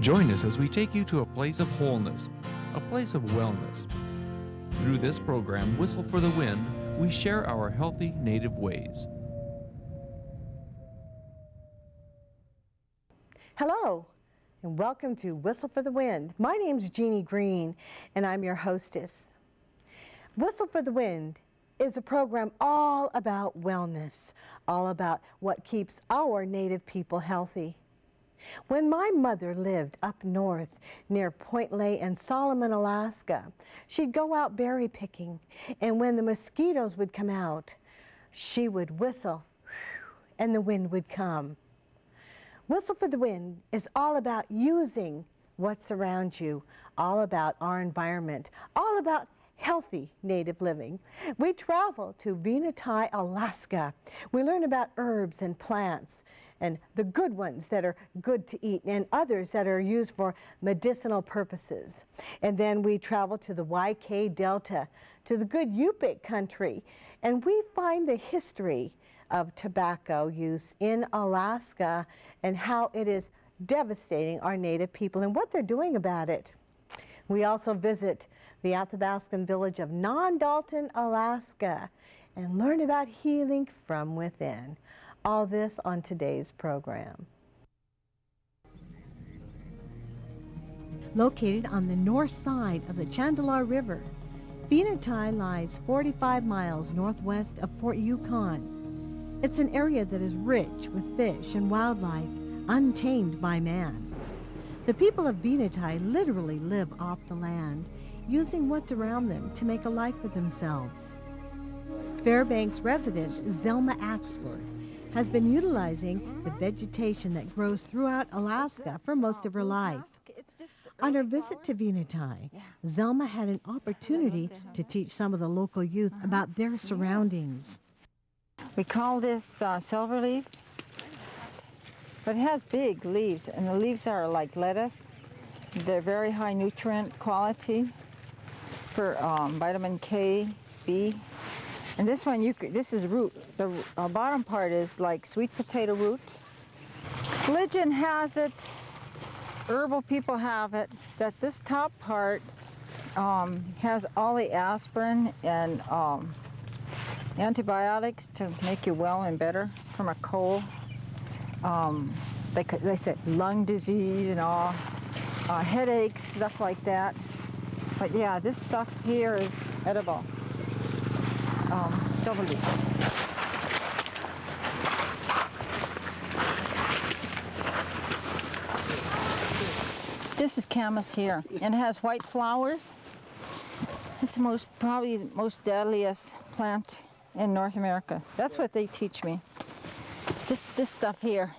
Join us as we take you to a place of wholeness, a place of wellness. Through this program, Whistle for the Wind, we share our healthy native ways. Hello, and welcome to Whistle for the Wind. My name's Jeanie Greene, and I'm your hostess. Whistle for the Wind is a program all about wellness, all about what keeps our native people healthy. When my mother lived up north near Point Lay and Solomon, Alaska, she'd go out berry picking, and when the mosquitoes would come out, she would whistle, and the wind would come. Whistle for the Wind is all about using what's around you, all about our environment, all about healthy native living. We travel to Venetie, Alaska. We learn about herbs and plants and the good ones that are good to eat and others that are used for medicinal purposes. And then we travel to the YK Delta, to the good Yupik country, and we find the history of tobacco use in Alaska and how it is devastating our native people and what they're doing about it. We also visit the Athabascan village of Nondalton, Alaska, and learn about healing from within. All this on today's program. Located on the north side of the Chandalar River, Venetie lies 45 miles northwest of Fort Yukon. It's an area that is rich with fish and wildlife, untamed by man. The people of Venetie literally live off the land, using what's around them to make a life for themselves. Fairbanks resident Zelma Axford has been utilizing the vegetation that grows throughout Alaska for most of her life. On her visit to Venetie, Zelma had an opportunity to teach some of the local youth about their surroundings. We call this silver leaf, but it has big leaves, and the leaves are like lettuce. They're very high nutrient quality for vitamin K, B. And this one, this is root. The bottom part is like sweet potato root. Legend has it, herbal people have it, that this top part has all the aspirin and antibiotics to make you well and better from a cold. They say lung disease and all, headaches, stuff like that. But yeah, this stuff here is edible. It's silver leaf. This is camas here, and it has white flowers. It's probably the most deadliest plant in North America. That's what they teach me. This stuff here.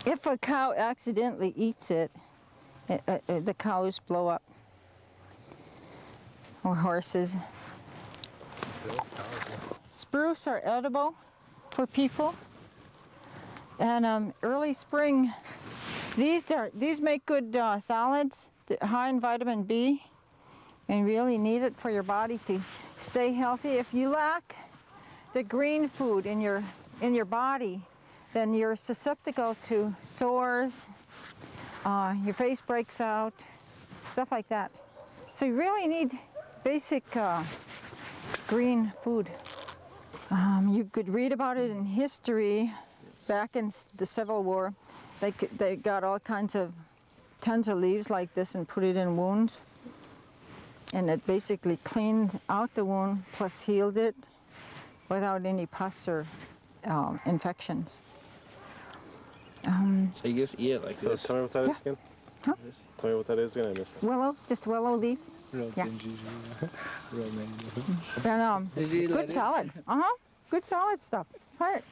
If a cow accidentally eats it, the cows blow up. Or horses. Spruce are edible for people. And early spring, these make good salads, high in vitamin B, and really need it for your body to stay healthy. If you lack the green food in your body, then you're susceptible to sores, your face breaks out, stuff like that. So you really need basic green food. You could read about it in history. Back in the Civil War, they got all kinds of tons of leaves like this and put it in wounds, and it basically cleaned out the wound plus healed it without any pus or infections. So you just eat it like this? So tell me what that is again. Huh? Tell me what that is again. I missed it. Willow, just willow leaf. Real dingy. Real And good salad. Good solid stuff. Try it.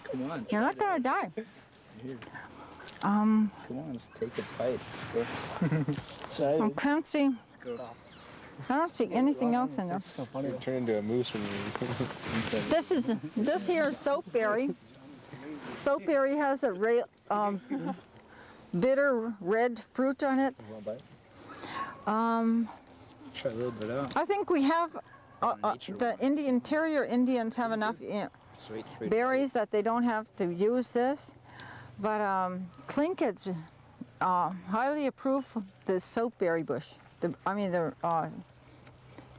Come on. You're not gonna die. Here. Come on, let's take a bite. I can't see. I don't see anything else in there. So funny. Turn into a moose when you. This here is soapberry. Soapberry has a bitter red fruit on it. Try a little bit out. I think we have the interior Indians have enough berries that they don't have to use this. But Clinkets highly approve the soapberry bush.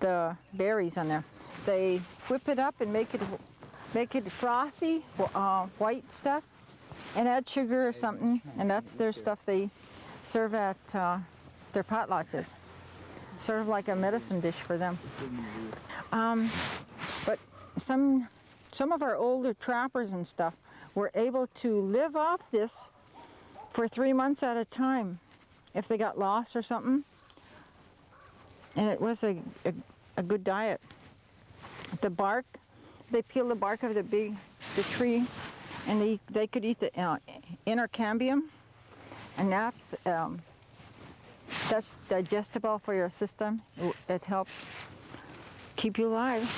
The berries on there. They whip it up and make it frothy, white stuff, and add sugar or something, and that's their stuff they serve at their potlatches. Sort of like a medicine dish for them. But some of our older trappers and stuff were able to live off this for 3 months at a time if they got lost or something. And it was a good diet. The bark, they peel the bark of the tree, and they could eat the inner cambium, and that's digestible for your system. It helps keep you alive.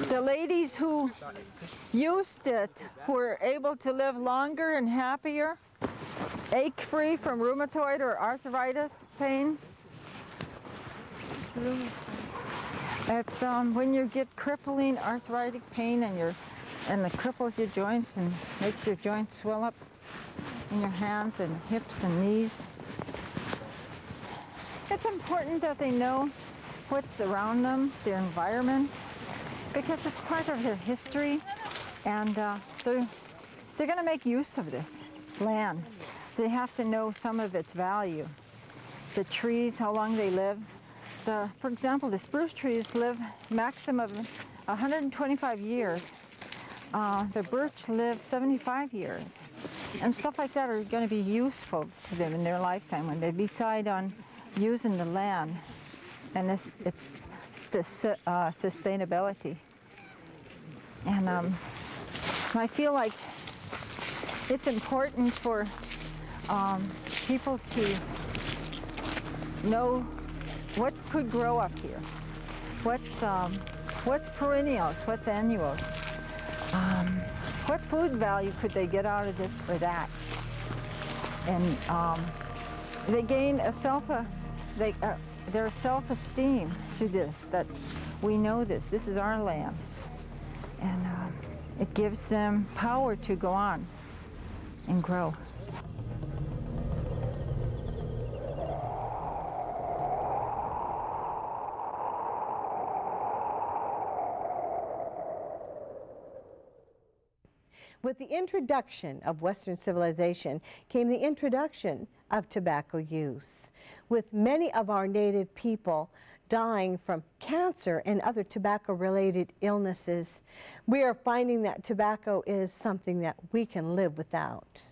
The ladies who used it were able to live longer and happier, ache-free from rheumatoid or arthritis pain. It's when you get crippling arthritic pain and it cripples your joints and makes your joints swell up in your hands and hips and knees. It's important that they know what's around them, their environment, because it's part of their history, and they're going to make use of this land. They have to know some of its value. The trees, how long they live. For example, the spruce trees live maximum 125 years. The birch lives 75 years. And stuff like that are going to be useful to them in their lifetime when they decide on using the land and its sustainability. And I feel like it's important for people to know what could grow up here, what's perennials, what's annuals, what food value could they get out of this or that, and they gain their self-esteem through this, that we know this is our land, and it gives them power to go on and grow. With the introduction of Western civilization came the introduction of tobacco use, with many of our native people dying from cancer and other tobacco-related illnesses. We are finding that tobacco is something that we can live without.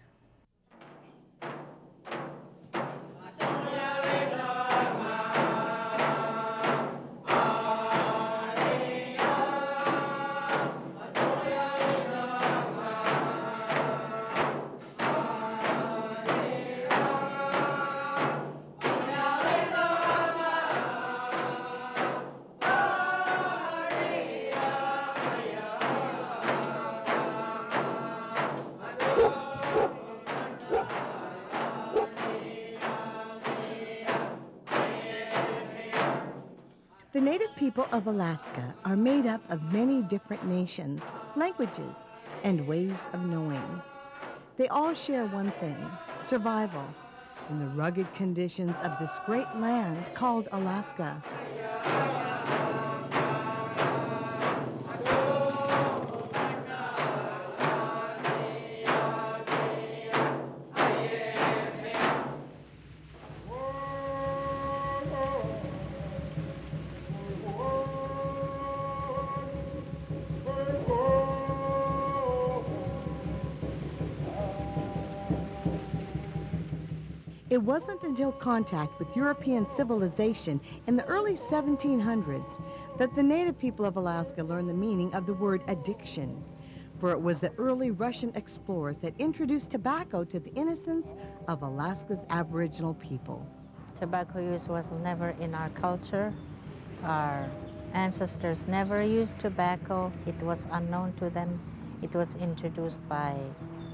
The native people of Alaska are made up of many different nations, languages, and ways of knowing. They all share one thing: survival in the rugged conditions of this great land called Alaska. It wasn't until contact with European civilization in the early 1700s that the native people of Alaska learned the meaning of the word addiction, for it was the early Russian explorers that introduced tobacco to the innocence of Alaska's Aboriginal people. Tobacco use was never in our culture. Our ancestors never used tobacco. It was unknown to them. It was introduced by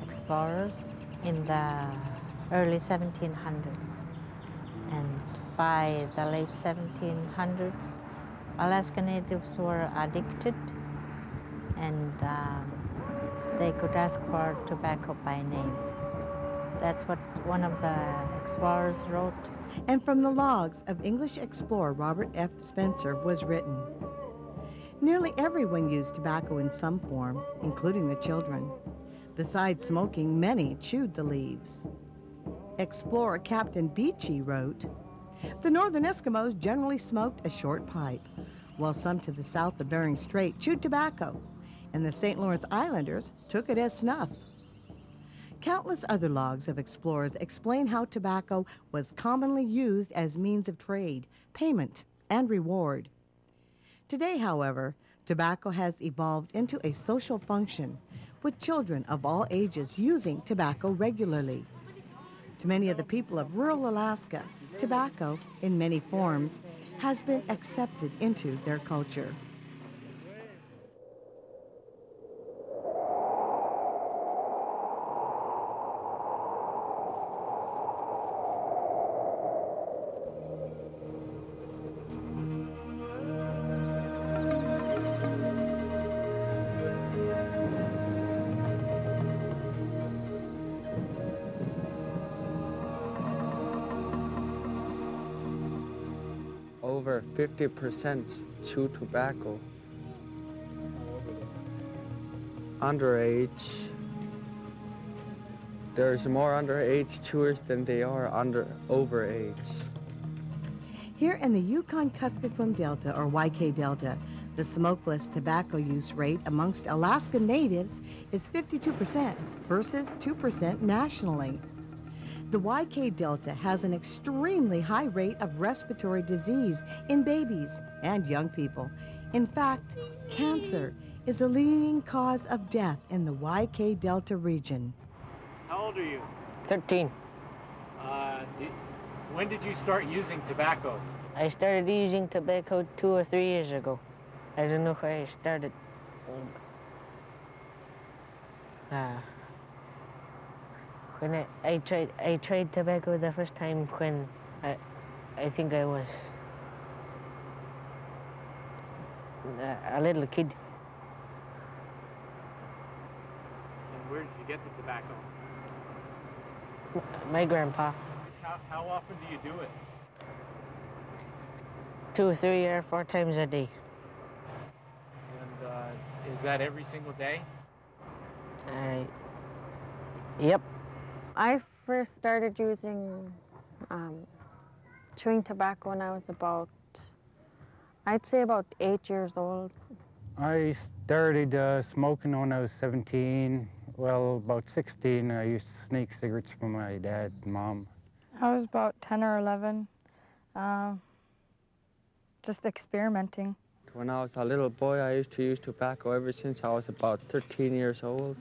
explorers in the early 1700s. And by the late 1700s, Alaska natives were addicted, and they could ask for tobacco by name. That's what one of the explorers wrote. And from the logs of English explorer Robert F. Spencer was written, nearly everyone used tobacco in some form, including the children. Besides smoking, many chewed the leaves. Explorer Captain Beechey wrote, the northern Eskimos generally smoked a short pipe, while some to the south of Bering Strait chewed tobacco, and the St. Lawrence Islanders took it as snuff. Countless other logs of explorers explain how tobacco was commonly used as means of trade, payment, and reward. Today, however, tobacco has evolved into a social function, with children of all ages using tobacco regularly. To many of the people of rural Alaska, tobacco, in many forms, has been accepted into their culture. Over 50% chew tobacco. Underage. There's more underage chewers than they are overage. Here in the Yukon-Kuskokwim Delta, or YK Delta, the smokeless tobacco use rate amongst Alaska natives is 52% versus 2% nationally. The YK Delta has an extremely high rate of respiratory disease in babies and young people. In fact, cancer is the leading cause of death in the YK Delta region. How old are you? 13. When did you start using tobacco? I started using tobacco 2 or 3 years ago. I don't know where I started. When I tried tobacco the first time when I think I was a little kid. And where did you get the tobacco? My grandpa. How often do you do it? 2 or 3 or 4 times a day. And is that every single day? Yep. I first started using chewing tobacco when I was I'd say about 8 years old. I started smoking when I was 17. Well, about 16, I used to sneak cigarettes from my dad and mom. I was about 10 or 11, just experimenting. When I was a little boy, I used to use tobacco ever since I was about 13 years old.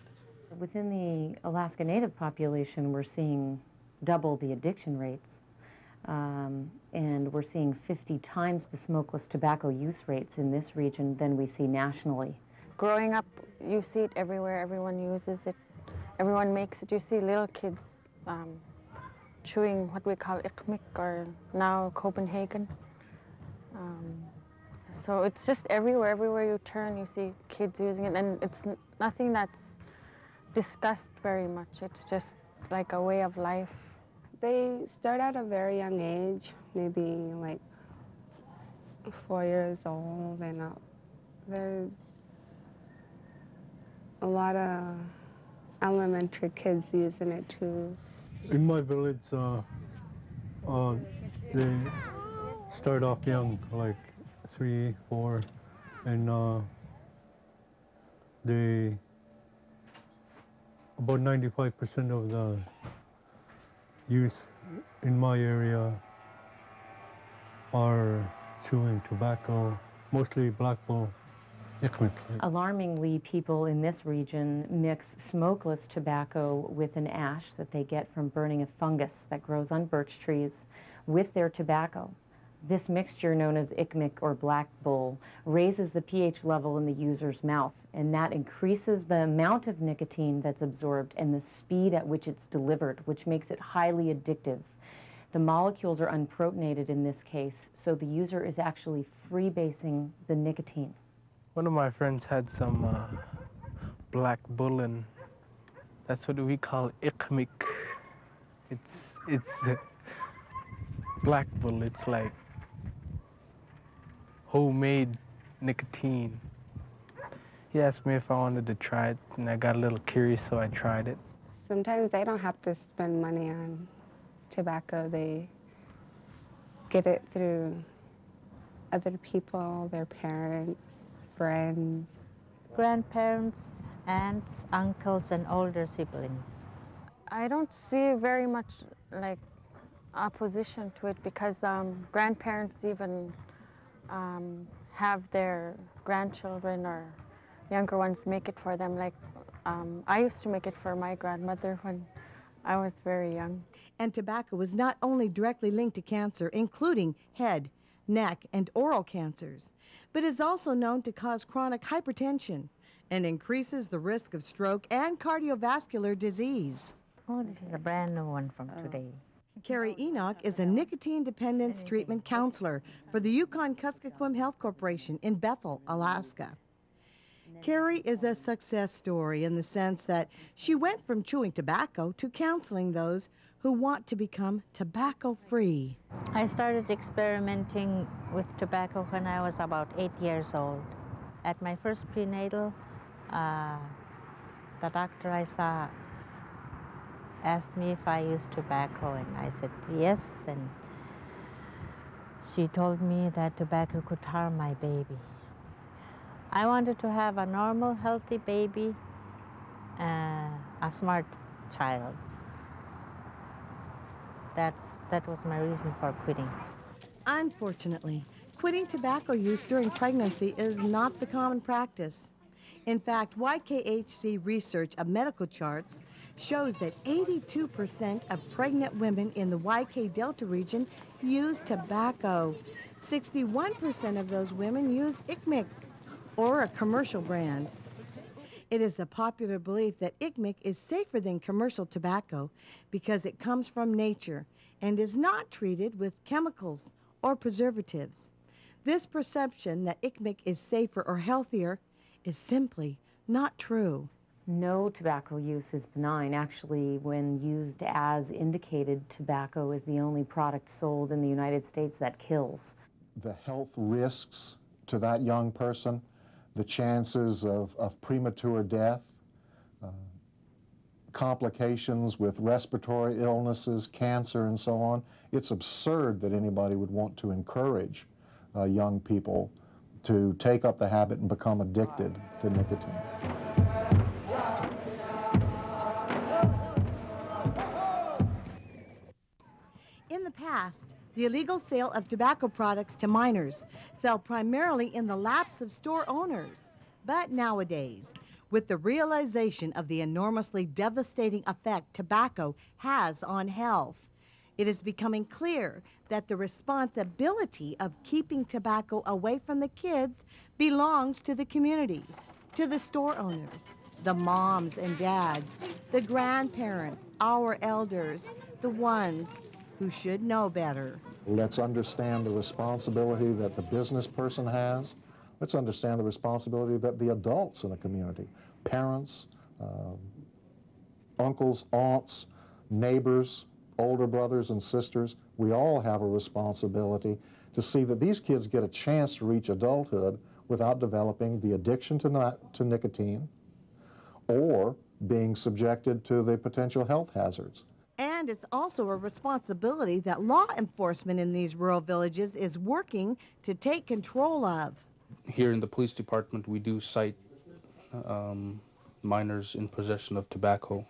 Within the Alaska Native population, we're seeing double the addiction rates, and we're seeing 50 times the smokeless tobacco use rates in this region than we see nationally. Growing up, you see it everywhere. Everyone uses it. Everyone makes it. You see little kids chewing what we call ikmik, or now Copenhagen. So it's just everywhere. Everywhere you turn, you see kids using it, and it's nothing that's discussed very much. It's just like a way of life. They start at a very young age, maybe like 4 years old, and there's a lot of elementary kids using it too. In my village, they start off young, like 3, 4, and about 95% of the youth in my area are chewing tobacco, mostly black bull. Alarmingly, people in this region mix smokeless tobacco with an ash that they get from burning a fungus that grows on birch trees with their tobacco. This mixture, known as ikmik or black bull, raises the pH level in the user's mouth, and that increases the amount of nicotine that's absorbed and the speed at which it's delivered, which makes it highly addictive. The molecules are unprotonated in this case, so the user is actually freebasing the nicotine. One of my friends had some black bullen. That's what we call ikmik. It's black bull. It's like homemade nicotine. He asked me if I wanted to try it, and I got a little curious, so I tried it. Sometimes they don't have to spend money on tobacco. They get it through other people, their parents, friends. Grandparents, aunts, uncles, and older siblings. I don't see very much like opposition to it because grandparents even have their grandchildren or younger ones make it for them. Like I used to make it for my grandmother when I was very young. And tobacco is not only directly linked to cancer, including head, neck, and oral cancers, but is also known to cause chronic hypertension and increases the risk of stroke and cardiovascular disease. Oh, this is a brand new one from today. Carrie Enoch is a nicotine dependence treatment counselor for the Yukon-Kuskokwim Health Corporation in Bethel, Alaska. Carrie is a success story in the sense that she went from chewing tobacco to counseling those who want to become tobacco-free. I started experimenting with tobacco when I was about 8 years old. At my first prenatal, the doctor I saw asked me if I used tobacco, and I said yes, and she told me that tobacco could harm my baby. I wanted to have a normal, healthy baby, a smart child. That was my reason for quitting. Unfortunately, quitting tobacco use during pregnancy is not the common practice. In fact, YKHC research of medical charts shows that 82% of pregnant women in the YK Delta region use tobacco. 61% of those women use ICMIC, or a commercial brand. It is a popular belief that ICMIC is safer than commercial tobacco because it comes from nature and is not treated with chemicals or preservatives. This perception that ICMIC is safer or healthier is simply not true. No tobacco use is benign. Actually, when used as indicated, tobacco is the only product sold in the United States that kills. The health risks to that young person, the chances of premature death, complications with respiratory illnesses, cancer, and so on. It's absurd that anybody would want to encourage young people to take up the habit and become addicted to nicotine. In the past, the illegal sale of tobacco products to minors fell primarily in the laps of store owners. But nowadays, with the realization of the enormously devastating effect tobacco has on health, it is becoming clear that the responsibility of keeping tobacco away from the kids belongs to the communities, to the store owners, the moms and dads, the grandparents, our elders, the ones who should know better. Let's understand the responsibility that the business person has. Let's understand the responsibility that the adults in the community, parents, uncles, aunts, neighbors, older brothers and sisters, we all have a responsibility to see that these kids get a chance to reach adulthood without developing the addiction to nicotine or being subjected to the potential health hazards. And it's also a responsibility that law enforcement in these rural villages is working to take control of. Here in the police department, we do cite minors in possession of tobacco.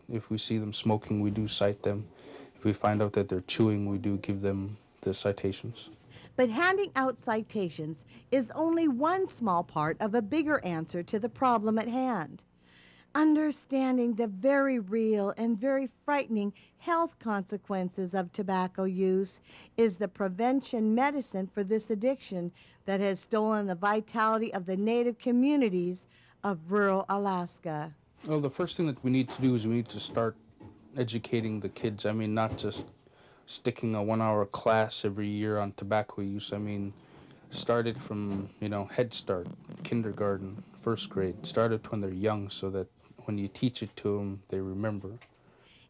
If we see them smoking, we do cite them. If we find out that they're chewing, we do give them the citations. But handing out citations is only one small part of a bigger answer to the problem at hand. Understanding the very real and very frightening health consequences of tobacco use is the prevention medicine for this addiction that has stolen the vitality of the native communities of rural Alaska. Well, the first thing that we need to do is we need to start educating the kids. I mean, not just sticking a 1-hour class every year on tobacco use. I mean, started from, Head Start, kindergarten, first grade. Started when they're young so that when you teach it to them, they remember.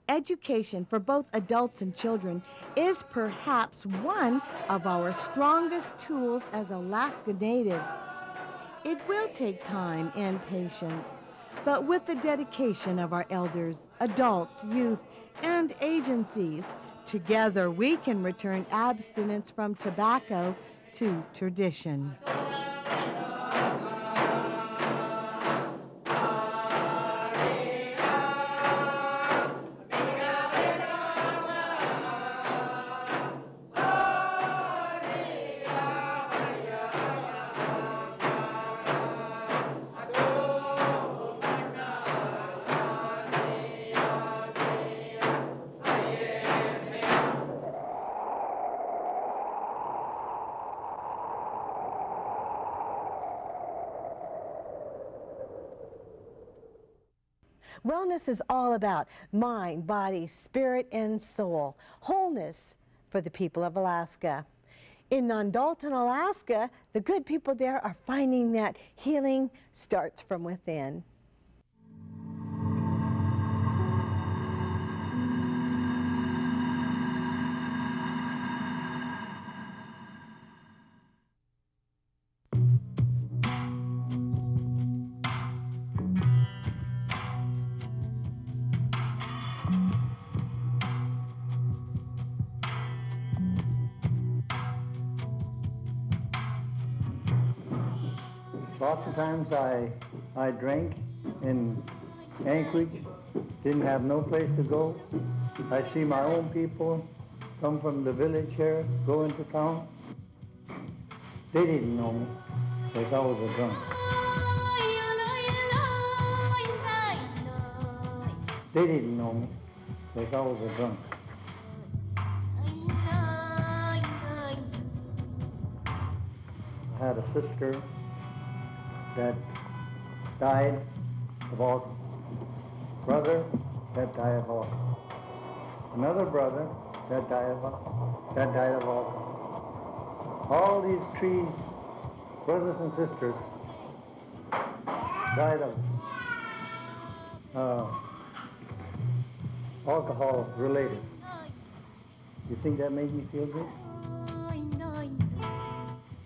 Education for both adults and children is perhaps one of our strongest tools as Alaska Natives. It will take time and patience, but with the dedication of our elders, adults, youth, and agencies, together we can return abstinence from tobacco to tradition. Wellness is all about mind, body, spirit, and soul. Wholeness for the people of Alaska. In Nondalton, Alaska, the good people there are finding that healing starts from within. Lots of times I drank in Anchorage, didn't have no place to go. I see my own people come from the village here, go into town. They didn't know me because I was a drunk. They didn't know me because I was a drunk. I had a sister that died of alcohol. Brother that died of alcohol. Another brother that died of alcohol. All these three brothers and sisters died of alcohol related. You think that made me feel good?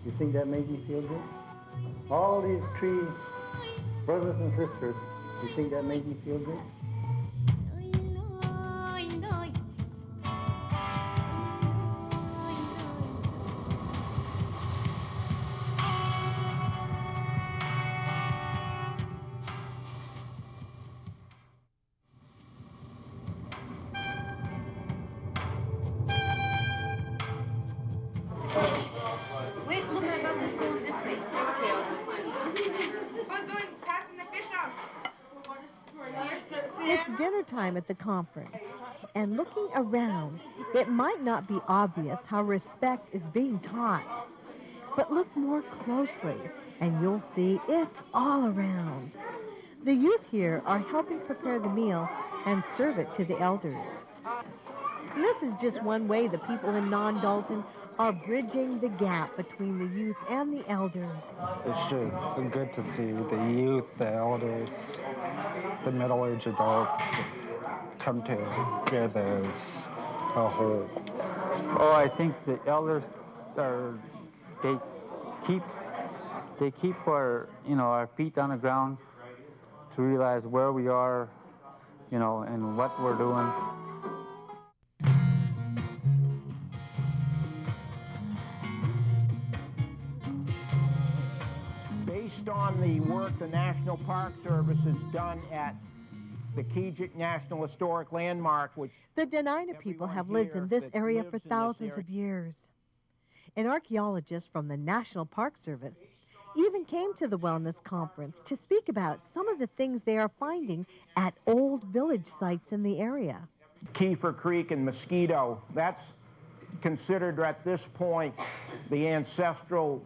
You think that made me feel good? All these three brothers and sisters, you think that made me feel good? Wait, look, I got this going this way. Who's doing passing the fish out? It's dinner time at the conference, and looking around, it might not be obvious how respect is being taught. But look more closely, and you'll see it's all around. The youth here are helping prepare the meal and serve it to the elders. And this is just one way the people in Nondalton are bridging the gap between the youth and the elders. It's just good to see the youth, the elders, the middle-aged adults come together as a whole. Oh, I think the elders they keep our, our feet on the ground to realize where we are, and what we're doing. Based on the work the National Park Service has done at the Kejik National Historic Landmark, which the Dena'ina people have lived in this area for thousands of years. An archaeologist from the National Park Service even came to the Wellness Conference to speak about some of the things they are finding at old village sites in the area. Kiefer Creek and Mosquito, that's considered at this point the ancestral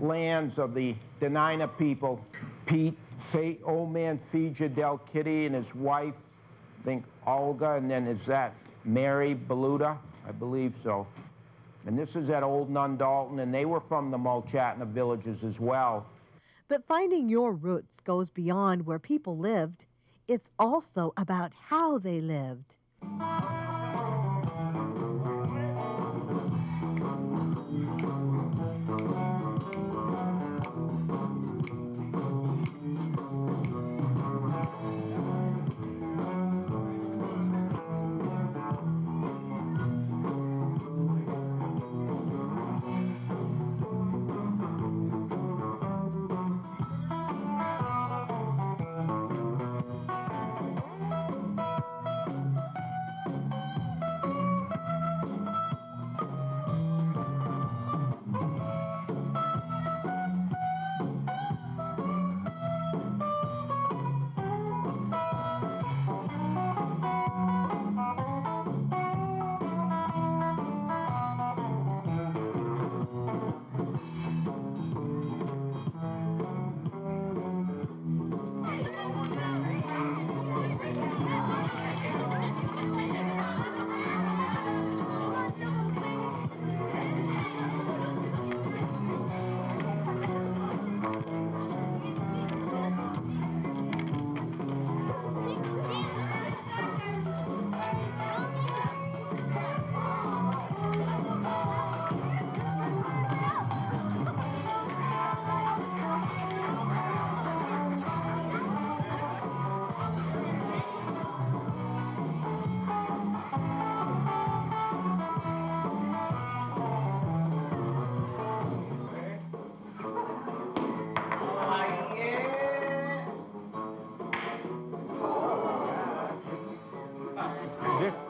lands of the Dena'ina people. Pete, old man Fija Del Kitty and his wife, I think Olga, and then is that Mary Balluta? I believe so. And this is at Old Nondalton, and they were from the Mulchatna villages as well. But finding your roots goes beyond where people lived. It's also about how they lived.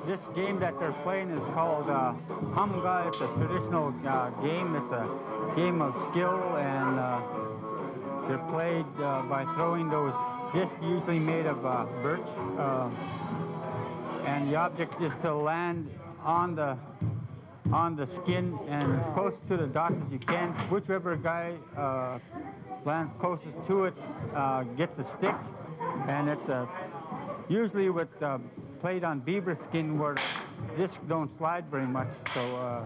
This game that they're playing is called Hamga. It's a traditional game. It's a game of skill, and they're played by throwing those discs, usually made of birch. And the object is to land on the skin and as close to the dock as you can. Whichever guy lands closest to it gets a stick, and it's usually with played on beaver skin where discs don't slide very much. So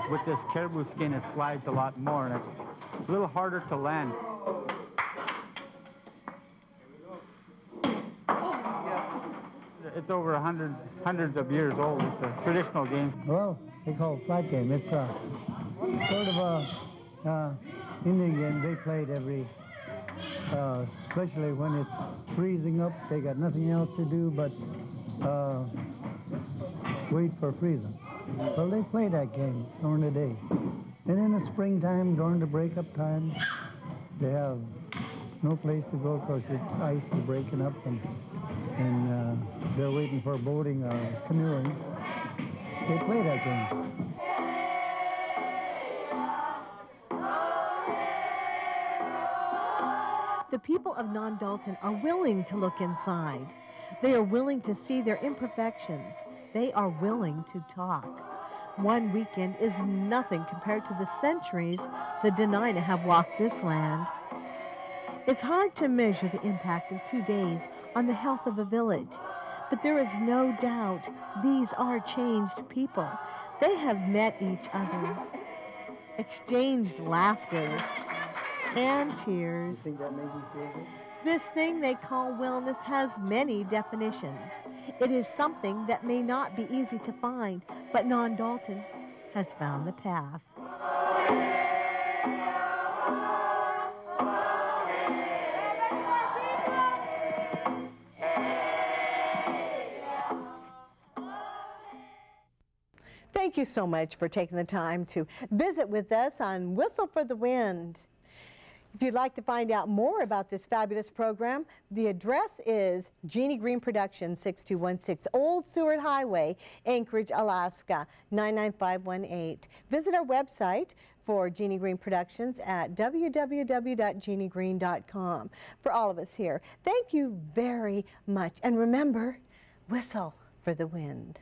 with this caribou skin, it slides a lot more, and it's a little harder to land. It's over hundreds of years old. It's a traditional game. Well, they call it flat game. It's sort of a Indian game they played every, especially when it's freezing up. They got nothing else to do but wait for freezing. Well, they play that game during the day. And in the springtime, during the break-up time, they have no place to go because the ice is breaking up, and they're waiting for boating or canoeing. They play that game. The people of Nondalton are willing to look inside. They are willing to see their imperfections. They are willing to talk. One weekend is nothing compared to the centuries the Dena'ina have walked this land. It's hard to measure the impact of 2 days on the health of a village, but there is no doubt these are changed people. They have met each other, exchanged laughter and tears. You think that made you feel good? This thing they call wellness has many definitions. It is something that may not be easy to find, but Nondalton has found the path. Thank you so much for taking the time to visit with us on Whistle for the Wind. If you'd like to find out more about this fabulous program, the address is Jeanie Greene Productions, 6216 Old Seward Highway, Anchorage, Alaska, 99518. Visit our website for Jeanie Greene Productions at www.jeaniegreene.com. For all of us here, thank you very much. And remember, whistle for the wind.